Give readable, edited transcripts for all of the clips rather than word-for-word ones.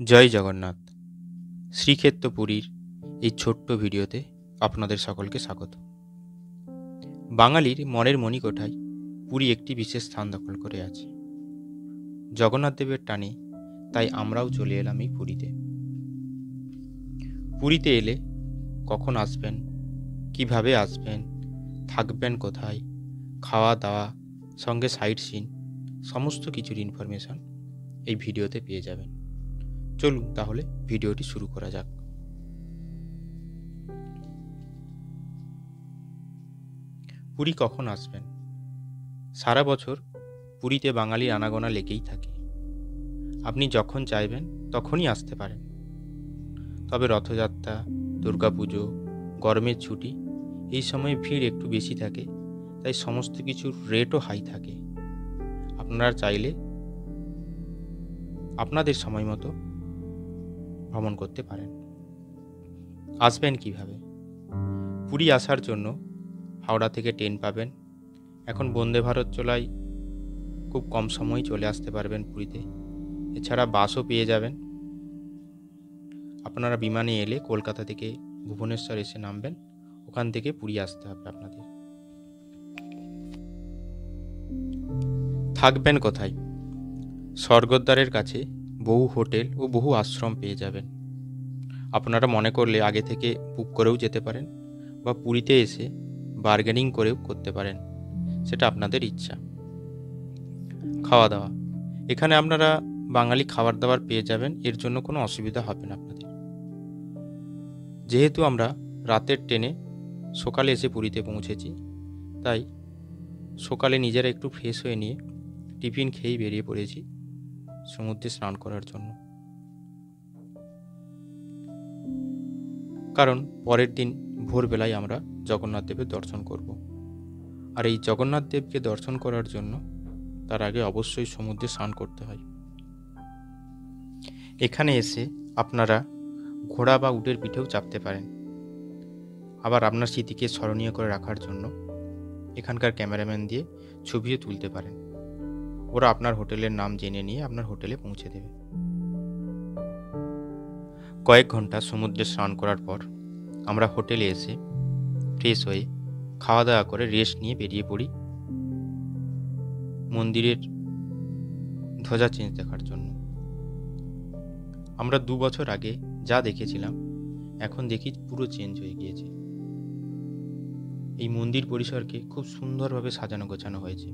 জয় জগন্নাথ। শ্রীক্ষেত্র পুরীর এই ছোট্ট ভিডিওতে আপনাদের সকলকে স্বাগত। বাঙালির মনের মণিকোঠায় পুরী একটি বিশেষ স্থান দখল করে আছে। জগন্নাথ দেবের টানে তাই আমরাও চলে এলাম এই পুরীতে। পুরীতে এলে কখন আসবেন, কিভাবে আসবেন, থাকবেন কোথায়, খাওয়া দাওয়া সঙ্গে সাইট সিন সমস্ত কিছুর ইনফরমেশন এই ভিডিওতে পেয়ে যাবেন। চলুন তাহলে ভিডিওটি শুরু করা যাক। পুরী কখন আসবেন? সারা বছর পুরীতে বাঙালির আনাগোনা লেগেই থাকে। আপনি যখন চাইবেন তখনই আসতে পারেন। তবে রথযাত্রা, দুর্গাপুজো, গরমের ছুটি এই সময় ভিড় একটু বেশি থাকে, তাই সমস্ত কিছুর রেটও হাই থাকে। আপনারা চাইলে আপনাদের সময় মতো ভ্রমণ করতে পারেন। আসবেন কিভাবে? পুরী আসার জন্য হাওড়া থেকে ট্রেন পাবেন। এখন বন্দে ভারত চলায় খুব কম সময় চলে আসতে পারবেন পুরীতে। এছাড়া বাসও পেয়ে যাবেন। আপনারা বিমানে এলে কলকাতা থেকে ভুবনেশ্বর এসে নামবেন, ওখান থেকে পুরী আসতে হবে আপনাদের। থাকবেন কোথায়? স্বর্গদ্বারের কাছে বহু হোটেল ও বহু আশ্রম পেয়ে যাবেন। আপনারা মনে করলে আগে থেকে বুক করেও যেতে পারেন বা পুরীতে এসে বার্গেনিং করেও করতে পারেন, সেটা আপনাদের ইচ্ছা। খাওয়া দাওয়া, এখানে আপনারা বাঙালি খাবার দাবার পেয়ে যাবেন, এর জন্য কোনো অসুবিধা হবে না আপনাদের। যেহেতু আমরা রাতের ট্রেনে সকালে এসে পুরীতে পৌঁছেছি, তাই সকালে নিজেরা একটু ফ্রেশ হয়ে নিয়ে টিফিন খেয়েই বেরিয়ে পড়েছি সমুদ্রে স্নান করার জন্য। কারণ পরের দিন ভোরবেলায় আমরা জগন্নাথ দেবের দর্শন করব। আর এই জগন্নাথ দেবকে দর্শন করার জন্য তার আগে অবশ্যই সমুদ্রে স্নান করতে হয়। এখানে এসে আপনারা ঘোড়া বা উটের পিঠেও চাপতে পারেন। আবার আপনার স্মৃতিকে স্মরণীয় করে রাখার জন্য এখানকার ক্যামেরাম্যান দিয়ে ছবিও তুলতে পারেন। ওরা আপনার হোটেলের নাম জেনে নিয়ে আপনার হোটেলে পৌঁছে দেবে। কয়েক ঘন্টা সমুদ্রে স্নান করার পর আমরা হোটেলে এসে ফ্রেশ হয়ে খাওয়া দাওয়া করে রেস্ট নিয়ে বেরিয়ে পড়ি মন্দিরের ধ্বজা চেঞ্জ দেখার জন্য। আমরা 2 বছর আগে যা দেখেছিলাম এখন দেখি পুরো চেঞ্জ হয়ে গিয়েছে। এই মন্দির পরিসরকে খুব সুন্দরভাবে সাজানো গোছানো হয়েছে,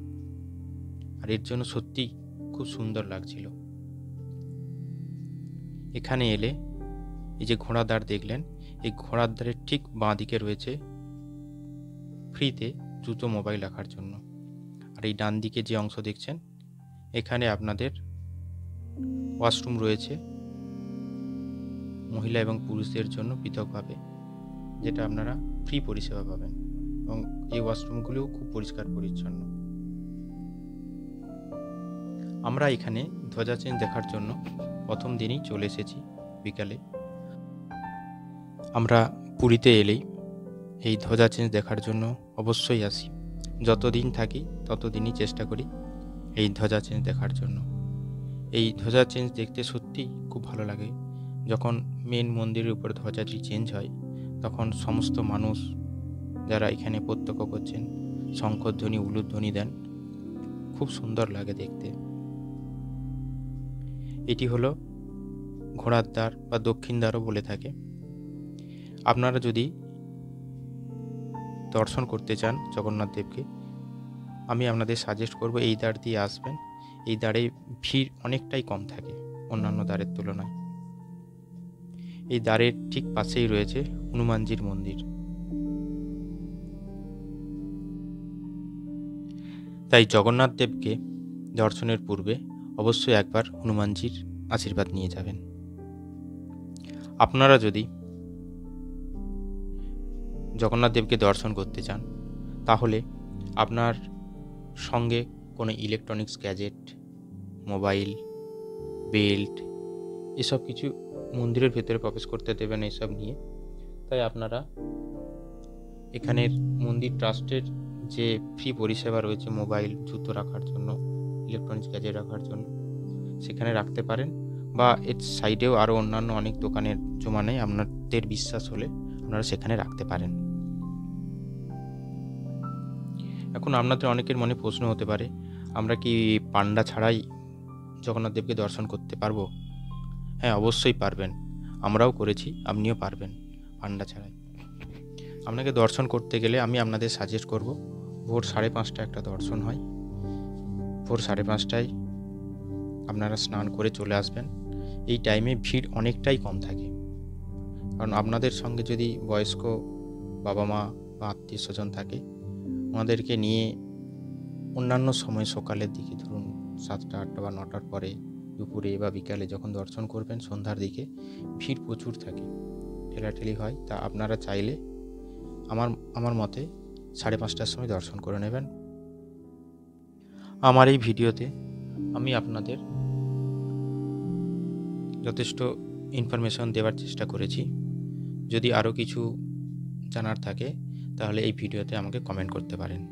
আর এর জন্য সত্যিই খুব সুন্দর লাগছিল। এখানে এলে এই যে ঘোড়ার দ্বার দেখলেন, এই ঘোড়ার দ্বারের ঠিক বাঁ দিকে রয়েছে ফ্রিতে দ্রুত মোবাইল রাখার জন্য। আর এই ডান দিকে যে অংশ দেখছেন, এখানে আপনাদের ওয়াশরুম রয়েছে মহিলা এবং পুরুষদের জন্য পৃথকভাবে, যেটা আপনারা ফ্রি পরিষেবা পাবেন, এবং এই ওয়াশরুমগুলিও খুব পরিষ্কার পরিচ্ছন্ন। আমরা এখানে ধ্বজা চেঞ্জ দেখার জন্য প্রথম দিনই চলে এসেছি বিকালে। আমরা পুরীতে এলেই এই ধ্বজা চেঞ্জ দেখার জন্য অবশ্যই আসি। যতদিন থাকি ততদিনই চেষ্টা করি এই ধ্বজা চেঞ্জ দেখার জন্য। এই ধ্বজা চেঞ্জ দেখতে সত্যিই খুব ভালো লাগে। যখন মেন মন্দিরের উপর ধ্বজাটি চেঞ্জ হয়, তখন সমস্ত মানুষ যারা এখানে প্রত্যক্ষ করছেন শঙ্খধ্বনি উলুধ্বনি দেন, খুব সুন্দর লাগে দেখতে। এটি হলো ঘোড়ার দ্বার বা দক্ষিণ দ্বারও বলে থাকে। আপনারা যদি দর্শন করতে চান জগন্নাথ দেবকে, আমি আপনাদের সাজেস্ট করব এই দ্বার দিয়ে আসবেন। এই দ্বারে ভিড় অনেকটাই কম থাকে অন্যান্য দ্বারের তুলনায়। এই দ্বারের ঠিক পাশেই রয়েছে হনুমানজির মন্দির, তাই জগন্নাথ দেবকে দর্শনের পূর্বে অবশ্যই একবার হনুমানজির আশীর্বাদ নিয়ে যাবেন। আপনারা যদি জগন্নাথ দেবকে দর্শন করতে চান, তাহলে আপনার সঙ্গে কোনো ইলেকট্রনিক্স গ্যাজেট, মোবাইল, বেল্ট এসব কিছু মন্দিরের ভেতরে প্রবেশ করতে দেবেন এসব নিয়ে। তাই আপনারা এখানের মন্দির ট্রাস্টের যে ফ্রি পরিষেবা রয়েছে মোবাইল, জুতো রাখার জন্য, ইলেকট্রনিক্স গ্যাজেট রাখার জন্য, সেখানে রাখতে পারেন, বা এর সাইডেও আরও অন্যান্য অনেক দোকানের জমা নেই, আপনাদের বিশ্বাস হলে আপনারা সেখানে রাখতে পারেন। এখন আপনাদের অনেকের মনে প্রশ্ন হতে পারে, আমরা কি পান্ডা ছাড়াই জগন্নাথ দেবকে দর্শন করতে পারবো? হ্যাঁ, অবশ্যই পারবেন। আমরাও করেছি, আপনিও পারবেন পান্ডা ছাড়াই। আপনাকে দর্শন করতে গেলে আমি আপনাদের সাজেস্ট করব, ভোর 5:30টায় একটা দর্শন হয়। ভোর 5:30টায় আপনারা স্নান করে চলে আসবেন। এই টাইমে ভিড় অনেকটাই কম থাকে, কারণ আপনাদের সঙ্গে যদি বয়স্ক বাবা মা বা আত্মীয় স্বজন থাকে, ওনাদেরকে নিয়ে অন্যান্য সময় সকালের দিকে ধরুন 7টা 8টা বা 9টার পরে, দুপুরে বা বিকালে যখন দর্শন করবেন সন্ধ্যার দিকে ভিড় প্রচুর থাকে, ঠেলাঠেলি হয়। তা আপনারা চাইলে আমার মতে 5:30টার সময় দর্শন করে নেবেন। আমার এই ভিডিওতে আমি আপনাদের যথেষ্ট ইনফরমেশন দেওয়ার চেষ্টা করেছি। যদি আরও কিছু জানার থাকে তাহলে এই ভিডিওতে আমাকে কমেন্ট করতে পারেন।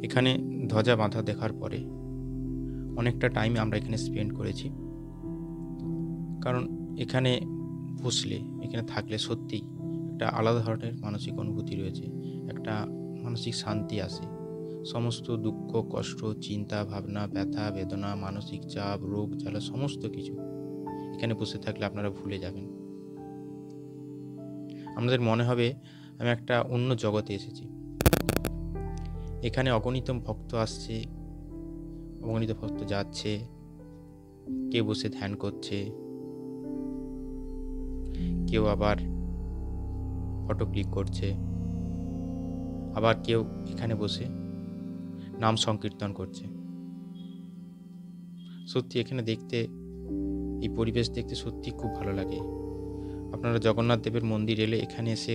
এখানে ধ্বজা বাঁধা দেখার পরে অনেকটা টাইম আমরা এখানে স্পেন্ড করেছি, কারণ এখানে বসলে, এখানে থাকলে সত্যিই একটা আলাদা ধরনের মানসিক অনুভূতি রয়েছে, একটা মানসিক শান্তি আসে। সমস্ত দুঃখ কষ্ট চিন্তা ভাবনা ব্যথা বেদনা মানসিক চাপ রোগ জ্বালা সমস্ত কিছু এখানে বসে থাকলে আপনারা ভুলে যাবেন। আপনাদের মনে হবে আমি একটা অন্য জগতে এসেছি। এখানে অগণিত ভক্ত আসছে, অগণিত ভক্ত যাচ্ছে, কেউ বসে ধ্যান করছে, কেউ আবার ফটো ক্লিক করছে, আবার কেউ এখানে বসে নাম সংকীর্তন করছে। সত্যি এখানে দেখতে, এই পরিবেশ দেখতে সত্যি খুব ভালো লাগে। আপনারা জগন্নাথ দেবের মন্দির এলে এখানে এসে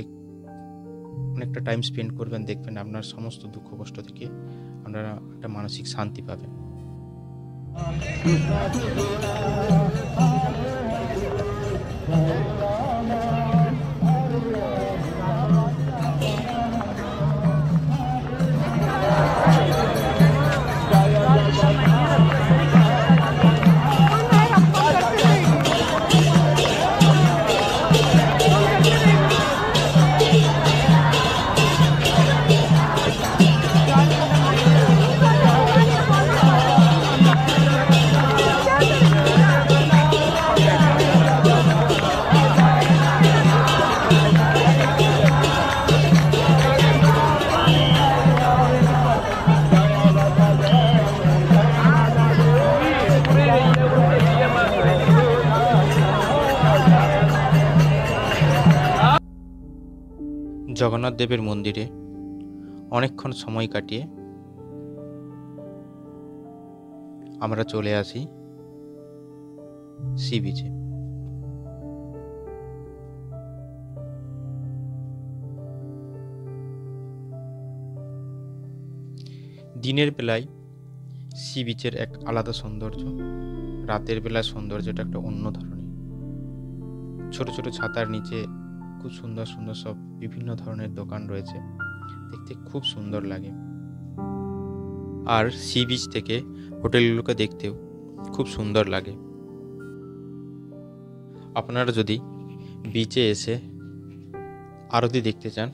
অনেকটা টাইম স্পেন্ড করবেন, দেখবেন আপনার সমস্ত দুঃখ কষ্ট থেকে আপনারা একটা মানসিক শান্তি পাবেন। জগন্নাথ দেবের মন্দিরে অনেকক্ষণ সময় কাটিয়ে আমরা চলে আসি সি বিচে। দিনের বেলায় সি বিচের এক আলাদা সৌন্দর্য, রাতের বেলায় সৌন্দর্যটা একটা অন্য ধরনের। ছোট ছোট ছাতার নিচে খুব সুন্দর সুন্দর সব বিভিন্ন ধরনের দোকান রয়েছে, দেখতে খুব সুন্দর লাগে। আর সি বিচ থেকে হোটেলগুলোকে দেখতেও খুব সুন্দর লাগে। আপনারা যদি বিচে এসে আরতি দেখতে চান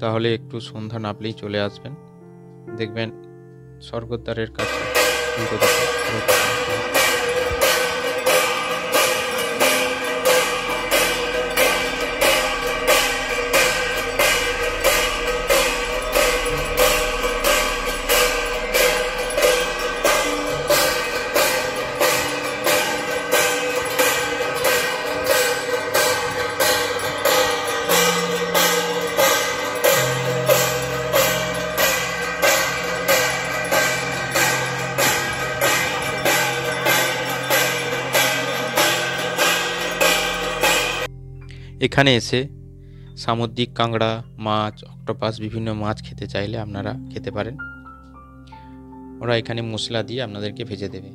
তাহলে একটু সন্ধ্যা নামলেই চলে আসবেন, দেখবেন স্বর্গদ্বারের কাছে উল্টো দিকে এখানে এসে সামুদ্রিক কাঁকড়া মাছ অক্টোপাস বিভিন্ন মাছ খেতে চাইলে আপনারা খেতে পারেন। ওরা এখানে মশলা দিয়ে আপনাদেরকে ভেজে দেবে।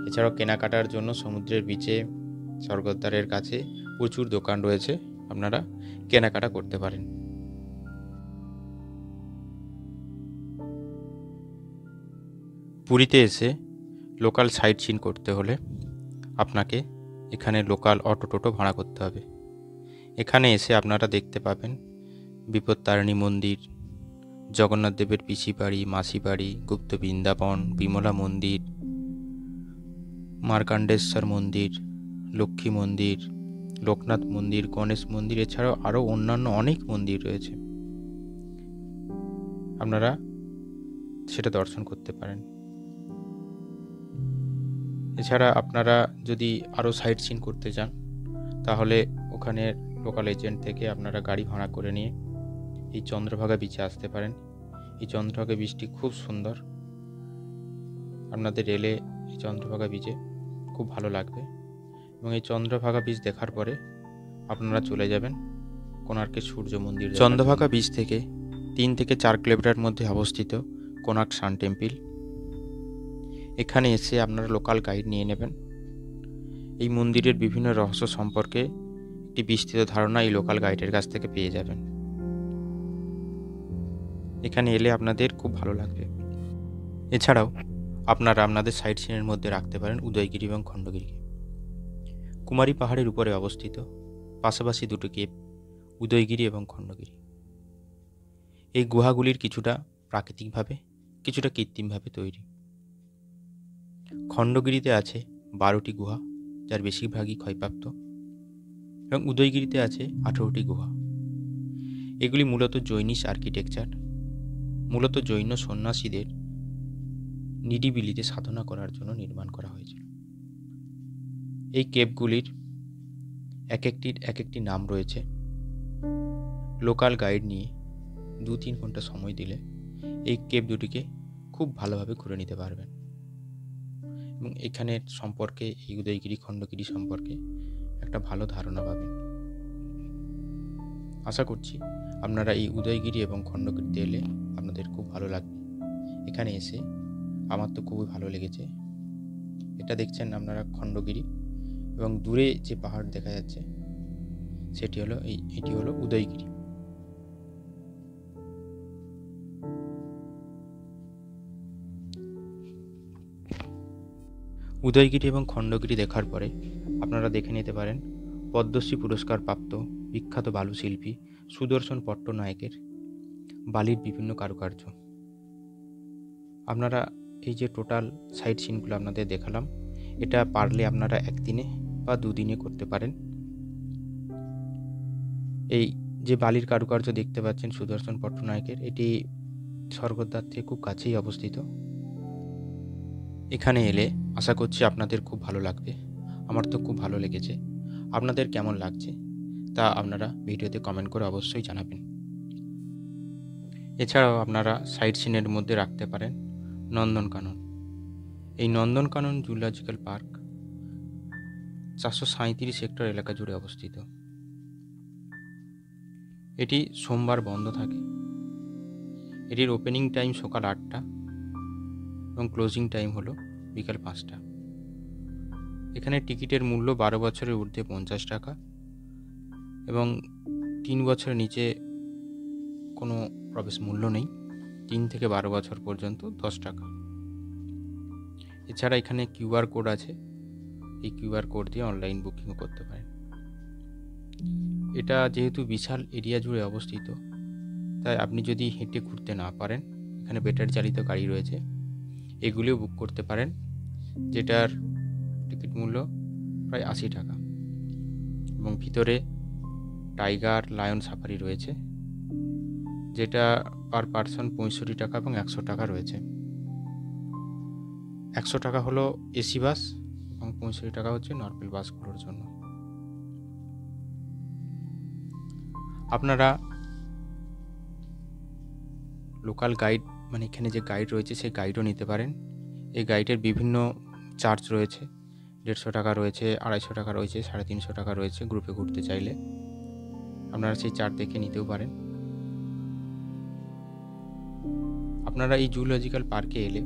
এছাড়াও কেনাকাটার জন্য সমুদ্রের বিচে স্বর্গদ্বারের কাছে প্রচুর দোকান রয়েছে, আপনারা কেনাকাটা করতে পারেন। পুরীতে এসে লোকাল সাইট সিন করতে হলে আপনাকে এখানে লোকাল অটো টোটো ভাড়া করতে হবে। এখানে এসে আপনারা দেখতে পাবেন বিপত্তারিণী মন্দির, জগন্নাথ দেবের পিসি বাড়ি, মাসি বাড়ি, গুপ্ত বৃন্দাবন, বিমলা মন্দির, মার্কাণ্ডেশ্বর মন্দির, লক্ষ্মী মন্দির, লোকনাথ মন্দির, গণেশ মন্দির, এছাড়াও আরও অন্যান্য অনেক মন্দির রয়েছে। আপনারা সেটা দর্শন করতে পারেন। এছাড়া আপনারা যদি আরও সাইট সিন করতে চান তাহলে ওখানে লোকাল এজেন্ট থেকে আপনারা গাড়ি ভাড়া করে নিয়ে এই চন্দ্রভাগা বিচে আসতে পারেন। এই চন্দ্রভাগা বিচটি খুব সুন্দর। আপনাদের এলে এই চন্দ্রভাগা বিচে খুব ভালো লাগবে এবং এই চন্দ্রভাগা বিচ দেখার পরে আপনারা চলে যাবেন কোণার্কের সূর্য মন্দির। চন্দ্রভাগা বিচ থেকে 3 থেকে 4 কিলোমিটার মধ্যে অবস্থিত কোণার্ক সান টেম্পল। এখানে এসে আপনারা লোকাল গাইড নিয়ে নেবেন। এই মন্দিরের বিভিন্ন রহস্য সম্পর্কে একটি বিস্তৃত ধারণা এই লোকাল গাইডের কাছ থেকে পেয়ে যাবেন। এখানে এলে আপনাদের খুব ভালো লাগবে। এছাড়াও আপনারা আপনাদের সাইট সিনের মধ্যে রাখতে পারেন উদয়গিরি এবং খণ্ডগিরিকে। কুমারী পাহাড়ের উপরে অবস্থিত পাশাপাশি দুটো কেভ, উদয়গিরি এবং খণ্ডগিরি। এই গুহাগুলির কিছুটা প্রাকৃতিকভাবে, কিছুটা কৃত্রিমভাবে তৈরি। খণ্ডগিরিতে আছে 12টি গুহা, যার বেশিরভাগই ক্ষয়প্রাপ্ত, এবং উদয়গিরিতে আছে 18টি গুহা। এগুলি মূলত জৈনিস আর্কিটেকচার, মূলত জৈন সন্ন্যাসীদের নিরিবিলিতে সাধনা করার জন্য নির্মাণ করা হয়েছিল। এই কেভগুলির এক একটি নাম রয়েছে। লোকাল গাইড নিয়ে 2-3 ঘন্টা সময় দিলে এই কেভ দুটিকে খুব ভালোভাবে ঘুরে নিতে পারবেন এবং এখানের সম্পর্কে, এই উদয়গিরি খণ্ডগিরি সম্পর্কে একটা ভালো ধারণা পাবেন। আশা করছি আপনারা এই উদয়গিরি এবং খণ্ডগিরিতে এলে আপনাদের খুব ভালো লাগবে। এখানে এসে আমার তো খুবই ভালো লেগেছে। এটা দেখছেন আপনারা খণ্ডগিরি, এবং দূরে যে পাহাড় দেখা যাচ্ছে এটি হলো উদয়গিরি। উদয়গিরি এবং খণ্ডগিরি দেখার পরে আপনারা দেখে নিতে পারেন পদ্মশ্রী পুরস্কার প্রাপ্ত বিখ্যাত বালুশিল্পী সুদর্শন পট্টনায়কের বালির বিভিন্ন কারুকার্য। আপনারা এই যে টোটাল সাইট সিনগুলো আপনাদের দেখালাম, এটা পারলে আপনারা 1 দিনে বা 2 দিনে করতে পারেন। এই যে বালির কারুকার্য দেখতে পাচ্ছেন সুদর্শন পট্টনায়কের, এটি স্বর্গদ্বার থেকে খুব কাছেই অবস্থিত। এখানে এলে আশা করছি আপনাদের খুব ভালো লাগবে। আমার তো খুব ভালো লেগেছে। আপনাদের কেমন লাগছে তা আপনারা ভিডিওতে কমেন্ট করে অবশ্যই জানাবেন। এছাড়াও আপনারা সাইট সিনের মধ্যে রাখতে পারেন নন্দনকানন। এই নন্দনকানন জুলজিক্যাল পার্ক 437 হেক্টর এলাকা জুড়ে অবস্থিত। এটি সোমবার বন্ধ থাকে। এটির ওপেনিং টাইম সকাল 8টা এবং ক্লোজিং টাইম হলো বিকাল 5টা। এখানে টিকিটের মূল্য 12 বছরের ঊর্ধ্বে 50 টাকা এবং 3 বছরের নিচে কোনো প্রবেশ মূল্য নেই। 3 থেকে 12 বছর পর্যন্ত 10 টাকা। এছাড়া এখানে QR কোড আছে। এই QR কোড দিয়ে অনলাইন বুকিংও করতে পারেন। এটা যেহেতু বিশাল এরিয়া জুড়ে অবস্থিত, তাই আপনি যদি হেঁটে ঘুরতে না পারেন, এখানে ব্যাটারি চালিত গাড়ি রয়েছে, এগুলিও বুক করতে পারেন, যেটার টিকিট মূল্য প্রায় 80 টাকা এবং ভিতরে টাইগার লায়ন সাফারি রয়েছে, যেটা পার পারসন 65 টাকা এবং 100 টাকা রয়েছে। 100 টাকা হলো এসি বাস এবং 65 টাকা হচ্ছে নর্মাল বাসগুলোর জন্য। আপনারা লোকাল গাইড, মানে এখানে যে গাইড রয়েছে সেই গাইডও নিতে পারেন। এই গাইডের বিভিন্ন চার্জ রয়েছে। 150 টাকা রয়েছে, 250 টাকা রয়েছে, 350 টাকা রয়েছে গ্রুপে ঘুরতে চাইলে। আপনারা সেই চার্ট দেখে নিতেও পারেন। আপনারা এই জুলজিক্যাল পার্কে এলে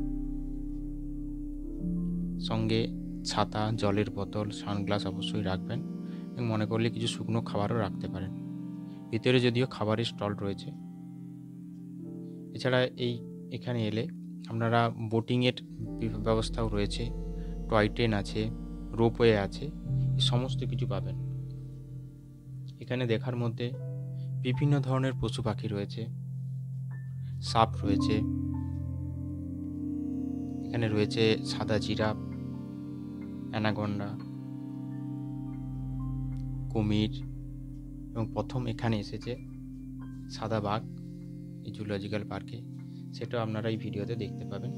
সঙ্গে ছাতা, জলের বোতল, সানগ্লাস অবশ্যই রাখবেন এবং মনে করলে কিছু শুকনো খাবারও রাখতে পারেন। ভিতরে যদিও খাবারের স্টল রয়েছে। এছাড়া এখানে এলে আপনারা বোটিংয়ের ব্যবস্থাও রয়েছে। টয় ট্রেন আছে, রোপওয়ে আছে, এই সমস্ত কিছু পাবেন। এখানে দেখার মধ্যে বিভিন্ন ধরনের পশু পাখি রয়েছে, সাপ রয়েছে, এখানে রয়েছে সাদা জিরাফ, অ্যানাকন্ডা, কুমির, এবং প্রথম এখানে এসেছে সাদা বাঘ এই জুলজিক্যাল পার্কে, সেটাও আপনারা এই ভিডিওতে দেখতে পাবেন।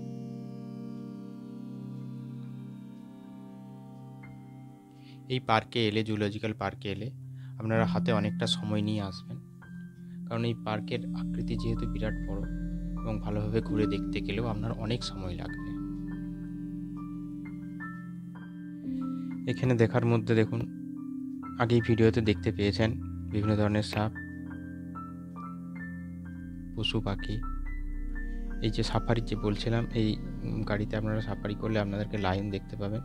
এই পার্কে এলে, জুলজিক্যাল পার্কে এলে আপনারা হাতে অনেকটা সময় নিয়ে আসবেন, কারণ এই পার্কের আকৃতি যেহেতু বিরাট বড় এবং ভালোভাবে ঘুরে দেখতে গেলেও আপনার অনেক সময় লাগবে। এখানে দেখার মধ্যে দেখুন, আগেই ভিডিওতে দেখতে পেয়েছেন বিভিন্ন ধরনের সাপ, পশু পাখি। এই যে সাফারি যে বলছিলাম, এই গাড়িতে আপনারা সাফারি করলে আপনাদেরকে লায়ন দেখতে পাবেন,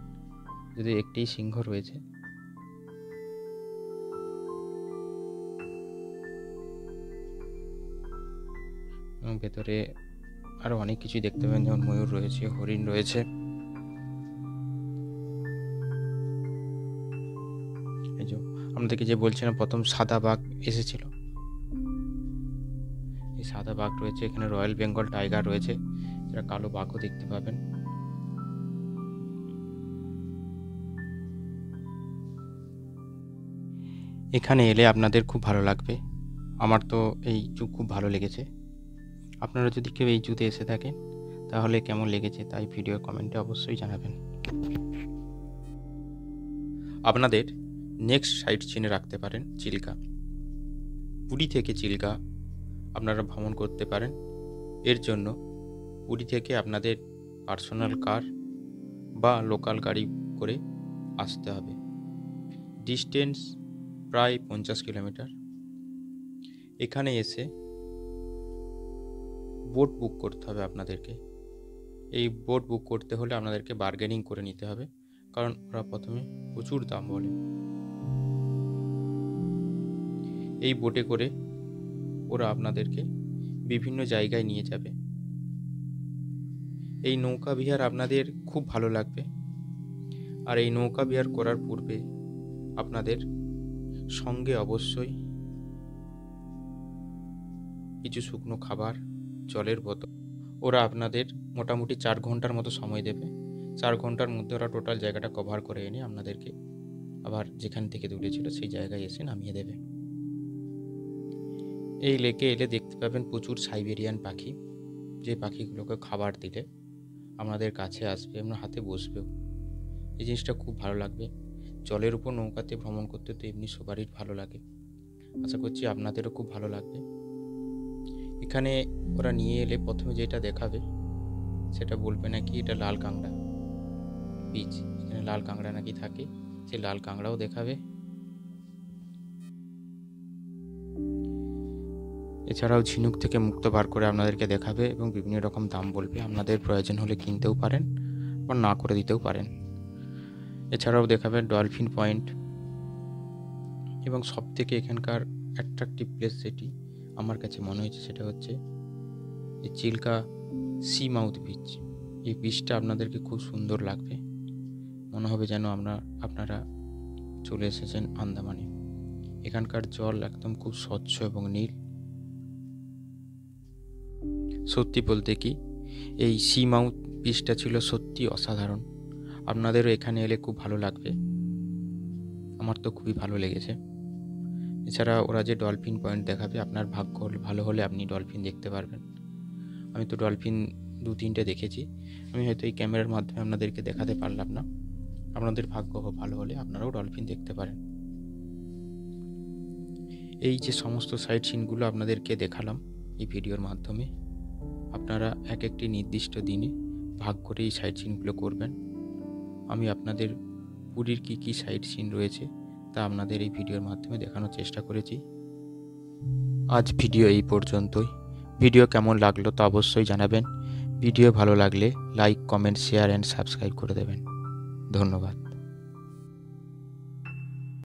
যদি একটি সিংহ রয়েছে। এবং ভেতরে আরও অনেক কিছুই দেখতে পাবেন, যেমন ময়ূর রয়েছে, হরিণ রয়েছে। এই যে আপনাদেরকে যে বলছিলাম প্রথম সাদা বাঘ এসেছিল, এই সাদা বাঘ রয়েছে। এখানে রয়্যাল বেঙ্গল টাইগার রয়েছে, যারা কালো বাঘও দেখতে পাবেন। এখানে এলে আপনাদের খুব ভালো লাগবে, আমার তো এই জু খুব ভালো লেগেছে। আপনারা যদি কেউ এই জুতে এসে থাকেন তাহলে কেমন লেগেছে তাই ভিডিও কমেন্টে অবশ্যই জানাবেন। আপনাদের নেক্সট সাইট চিনে রাখতে পারেন চিল্কা। পুরী থেকে চিল্কা আপনারা ভ্রমণ করতে পারেন। এর জন্য পুরী থেকে আপনাদের পার্সোনাল কার বা লোকাল গাড়ি করে আসতে হবে। ডিস্টেন্স প্রায় 50 কিলোমিটার। এখানে এসে বোট বুক করতে হবে আপনাদেরকে। এই বোট বুক করতে হলে আপনাদেরকে বার্গেনিং করে নিতে হবে, কারণ ওরা প্রথমে প্রচুর দাম বলে। এই বোটে করে ওরা আপনাদেরকে বিভিন্ন জায়গায় নিয়ে যাবে। এই নৌকা বিহার আপনাদের খুব ভালো লাগবে। আর এই নৌকা বিহার করার পূর্বে আপনাদের সঙ্গে অবশ্যই কিছু শুকনো খাবার, জলের বোতল। ওরা আপনাদের মোটামুটি 4 ঘন্টার মতো সময় দেবে। 4 ঘন্টার মধ্যে ওরা টোটাল জায়গাটা কভার করে এনে আপনাদেরকে আবার যেখান থেকে দূরে ছিল সেই জায়গায় এসে নামিয়ে দেবে। এই লেকে এলে দেখতে পাবেন প্রচুর সাইবেরিয়ান পাখি, যে পাখিগুলোকে খাবার দিলে আপনাদের কাছে আসবে, আপনার হাতে বসবেও। এই জিনিসটা খুব ভালো লাগবে। জলের উপর নৌকাতে ভ্রমণ করতে তো এমনি সবারই ভালো লাগে, আশা করছি আপনাদেরও খুব ভালো লাগবে। এখানে ওরা নিয়ে এলে প্রথমে যেটা দেখাবে সেটা বলবে নাকি এটা লাল কাঁকড়া বীজ, এখানে লাল কাঁকড়া নাকি থাকে, সেই লাল কাঁকড়াও দেখাবে। এছাড়াও ঝিনুক থেকে মুক্তো বার করে আপনাদেরকে দেখাবে এবং বিভিন্ন রকম দাম বলবে। আপনাদের প্রয়োজন হলে কিনতেও পারেন বা না করে দিতেও পারেন। এছাড়াও দেখাবে ডলফিন পয়েন্ট, এবং সব থেকে এখানকার অ্যাট্রাকটিভ প্লেস যেটি আমার কাছে মনে হয়েছে সেটা হচ্ছে এই চিল্কা সি মাউথ বিচ। এই বিচটা আপনাদেরকে খুব সুন্দর লাগবে, মনে হবে যেন আপনারা চলে এসেছেন আন্দামানে। এখানকার জল একদম খুব স্বচ্ছ এবং নীল। সত্যি বলতে কি এই সি মাউথ বিচটা ছিল সত্যি অসাধারণ। আপনাদেরও এখানে এলে খুব ভালো লাগবে, আমার তো খুবই ভালো লেগেছে। এছাড়া ওরা যে ডলফিন পয়েন্ট দেখাবে, আপনার ভাগ্য ভালো হলে আপনি ডলফিন দেখতে পারবেন। আমি তো ডলফিন 2-3টে দেখেছি, আমি হয়তো এই ক্যামেরার মাধ্যমে আপনাদেরকে দেখাতে পারলাম না। আপনাদের ভাগ্য ভালো হলে আপনারাও ডলফিন দেখতে পারেন। এই যে সমস্ত সাইট সিনগুলো আপনাদেরকে দেখালাম এই ভিডিওর মাধ্যমে, আপনারা এক একটি নির্দিষ্ট দিনে ভাগ করে এই সাইট সিনগুলো করবেন। আমি আপনাদের পুরীর কী সাইট সিন রয়েছে তা আপনাদের এই ভিডিওর মাধ্যমে দেখানোর চেষ্টা করেছি। আজ ভিডিও এই পর্যন্তই। ভিডিও কেমন লাগলো তা অবশ্যই জানাবেন। ভিডিও ভালো লাগলে like, comment, share and subscribe করে দেবেন। ধন্যবাদ।